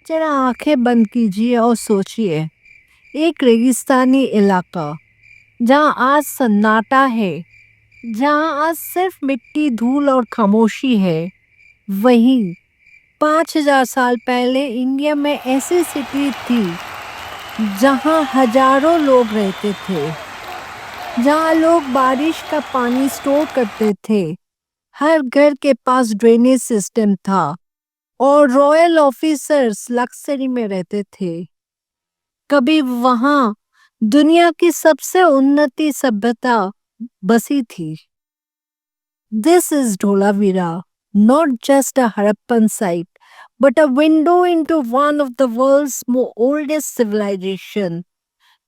जरा आंखें बंद कीजिए और सोचिए, एक रेगिस्तानी इलाका जहाँ आज सन्नाटा है, जहाँ आज सिर्फ मिट्टी, धूल और खामोशी है, वहीं 5000 साल पहले इंडिया में ऐसी सिटी थी जहाँ हजारों लोग रहते थे, जहाँ लोग बारिश का पानी स्टोर करते थे, हर घर के पास ड्रेनेज सिस्टम था और रॉयल ऑफिसर्स लग्जरी में रहते थे। कभी वहां दुनिया की सबसे उन्नति सभ्यता बसी थी। This is Dholavira, not just a Harappan site, but a window into one of the world's oldest civilization.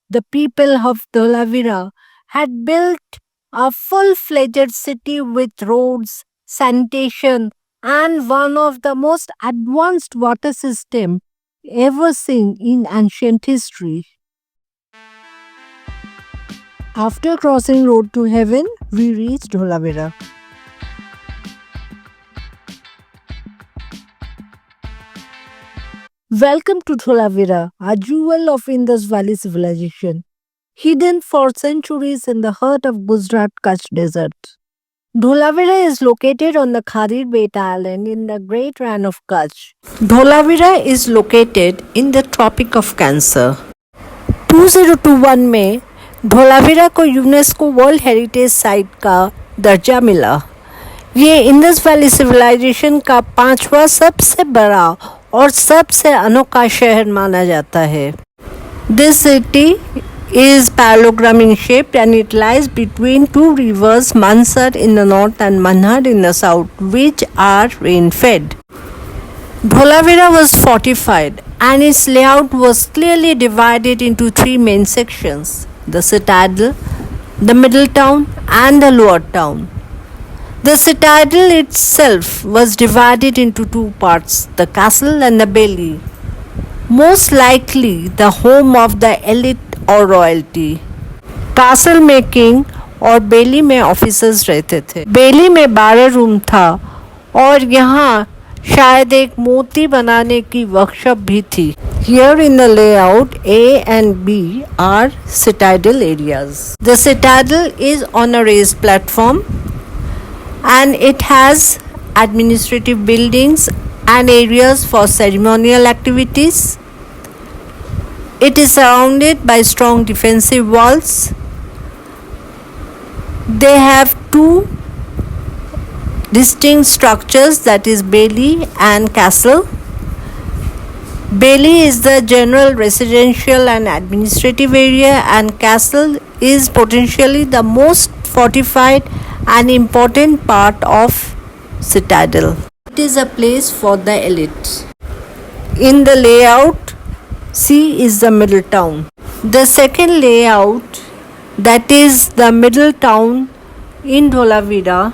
The people of Dholavira had built a full-fledged city with roads, sanitation, and one of the most advanced water system ever seen in ancient history. After crossing road to heaven, we reached Dholavira. Welcome to Dholavira, a jewel of Indus Valley Civilization, hidden for centuries in the heart of Gujarat Kutch Desert. Dholavira is located on the Khadir Beta Island in the Great Rann of Kutch. Dholavira is located in the Tropic of Cancer. 2021 में धोलावीरा को UNESCO world heritage site का दर्जा मिला। ये Indus valley civilisation का 5वां सबसे बड़ा और सबसे अनोखा शहर माना जाता है। This city is parallelogram in shape and it lies between two rivers, Mansar in the north and Manhar in the south, which are rain-fed. Dholavira was fortified and its layout was clearly divided into three main sections: the citadel, the middle town, and the lower town. The citadel itself was divided into two parts, the castle and the bailey, most likely the home of the elite और royalty. Castle में king और बेली में officers रहते थे। बेली में 12 room था और यहाँ शायद एक मोती बनाने की वर्कशॉप भी थी। Here in the layout, A and B are citadel areas. The citadel is on a raised platform and it has administrative buildings and areas for ceremonial activities. It is surrounded by strong defensive walls. They have two distinct structures, that is bailey and castle. Bailey is the general residential and administrative area, and castle is potentially the most fortified and important part of citadel. It is a place for the elite. In the layout, C is the middle town. The second layout, that is the middle town in Dholavira,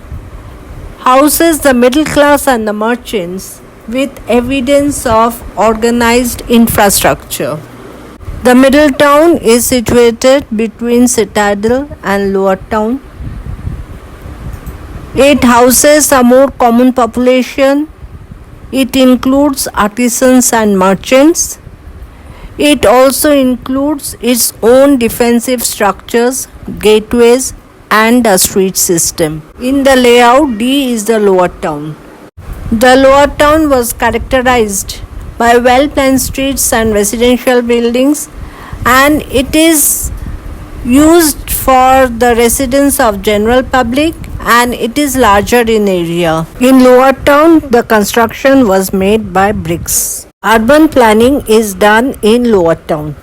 houses the middle class and the merchants with evidence of organized infrastructure. The middle town is situated between citadel and lower town. It houses a more common population. It includes artisans and merchants. It also includes its own defensive structures, gateways, and a street system. In the layout, D is the lower town. The lower town was characterized by well-planned streets and residential buildings, and it is used for the residence of general public, and it is larger in area. In lower town, the construction was made by bricks. Urban planning is done in lower town.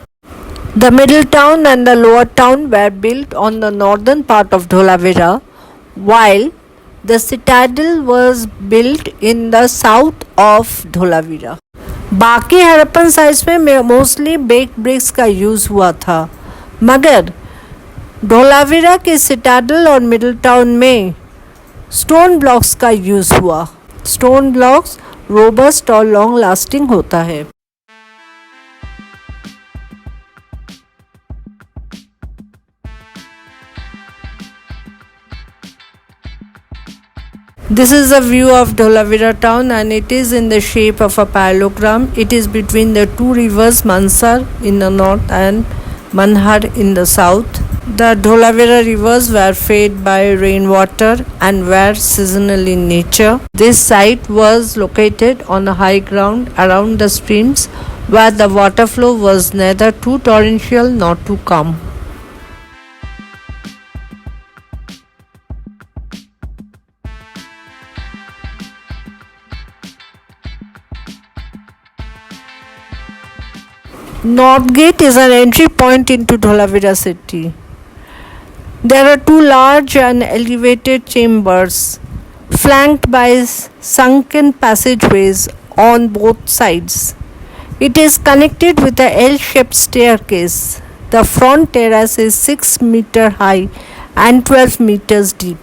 The middle town and the lower town were built on the northern part of Dholavira, while the citadel was built in the south of Dholavira. बाकी Harappan sites में mostly baked bricks का use हुआ था, मगर धोलावीरा के citadel और middle town में stone blocks का यूज़ हुआ। स्टोन ब्लॉक्स रोबस्ट और लॉन्ग लास्टिंग होता है। This is a view of Dholavira town, and it is in the shape of a parallelogram. It is between the two rivers Mansar in the north and Manhar in the south. The Dholavira rivers were fed by rainwater and were seasonal in nature. This site was located on a high ground around the streams where the water flow was neither too torrential nor too calm. North Gate is an entry point into Dholavira city. There are two large and elevated chambers flanked by sunken passageways on both sides. It is connected with a L-shaped staircase. The front terrace is 6 meters high and 12 meters deep.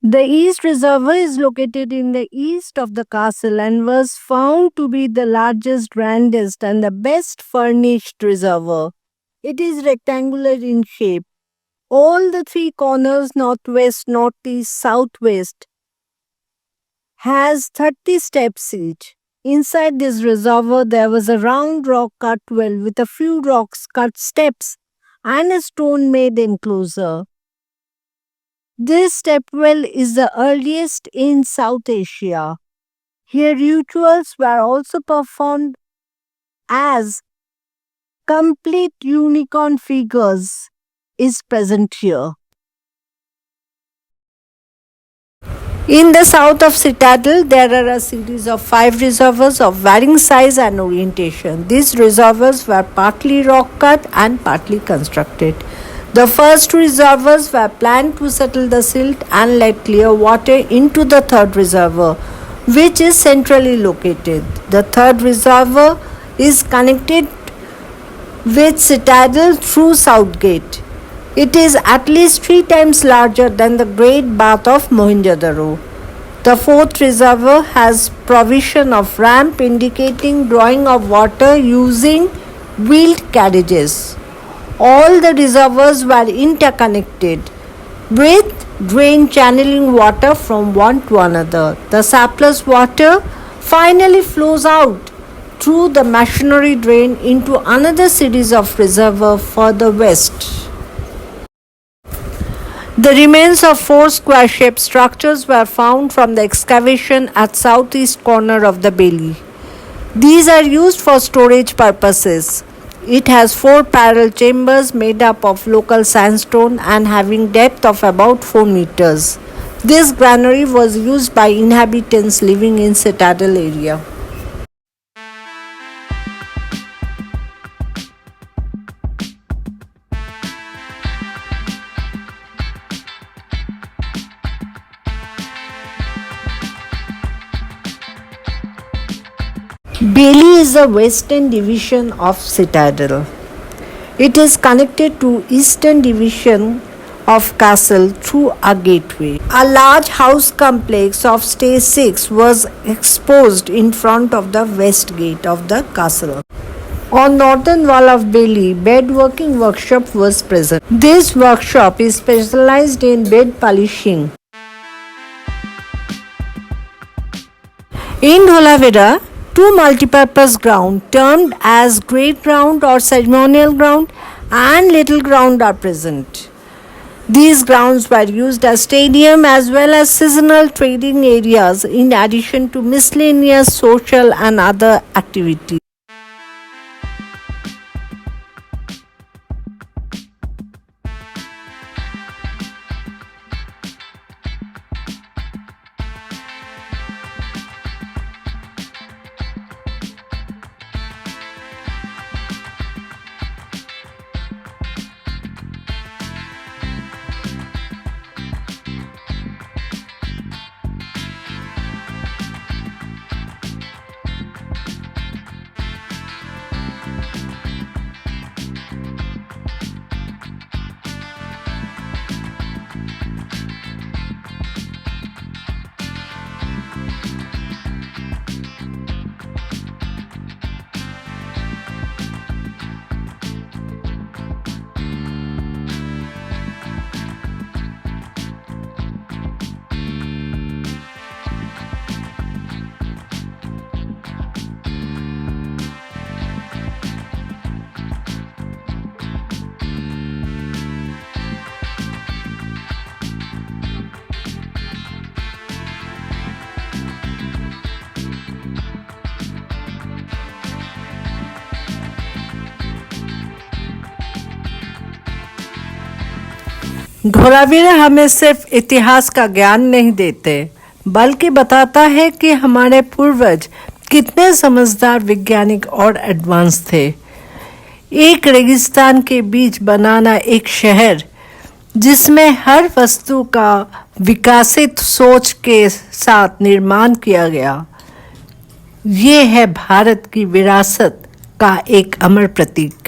The East Reservoir is located in the east of the castle and was found to be the largest, grandest, and the best furnished reservoir. It is rectangular in shape. All the three corners, northwest, northeast, southwest, has 30 steps each. Inside this reservoir, there was a round rock cut well with a few rocks cut steps and a stone made enclosure. This step well is the earliest in South Asia. Here rituals were also performed as complete unicorn figures is present here. In the south of Citadel, there are a series of 5 reservoirs of varying size and orientation. These reservoirs were partly rock cut and partly constructed. The first two reservoirs were planned to settle the silt and let clear water into the third reservoir, which is centrally located. The third reservoir is connected with Citadel through South Gate. It is at least 3 times larger than the Great Bath of Mohenjo-daro. The fourth reservoir has provision of ramp indicating drawing of water using wheeled carriages. All the reservoirs were interconnected with drain channeling water from one to another. The surplus water finally flows out through the machinery drain into another series of reservoirs further west. The remains of 4 square-shaped structures were found from the excavation at southeast corner of the bailey. These are used for storage purposes. It has 4 parallel chambers made up of local sandstone and having depth of about 4 meters. This granary was used by inhabitants living in Citadel area. Bailey is the western division of Citadel. It is connected to eastern division of castle through a gateway. A large house complex of stage 6 was exposed in front of the west gate of the castle. On northern wall of Bailey, bed working workshop was present. This workshop is specialized in bed polishing. In Dholavira, 2 multipurpose ground termed as great ground or ceremonial ground and little ground are present. These grounds were used as stadium as well as seasonal trading areas in addition to miscellaneous social and other activities. Dholavira हमें सिर्फ इतिहास का ज्ञान नहीं देते, बल्कि बताता है कि हमारे पूर्वज कितने समझदार, वैज्ञानिक और एडवांस थे। एक रेगिस्तान के बीच बनाना एक शहर जिसमें हर वस्तु का विकसित सोच के साथ निर्माण किया गया, ये है भारत की विरासत का एक अमर प्रतीक।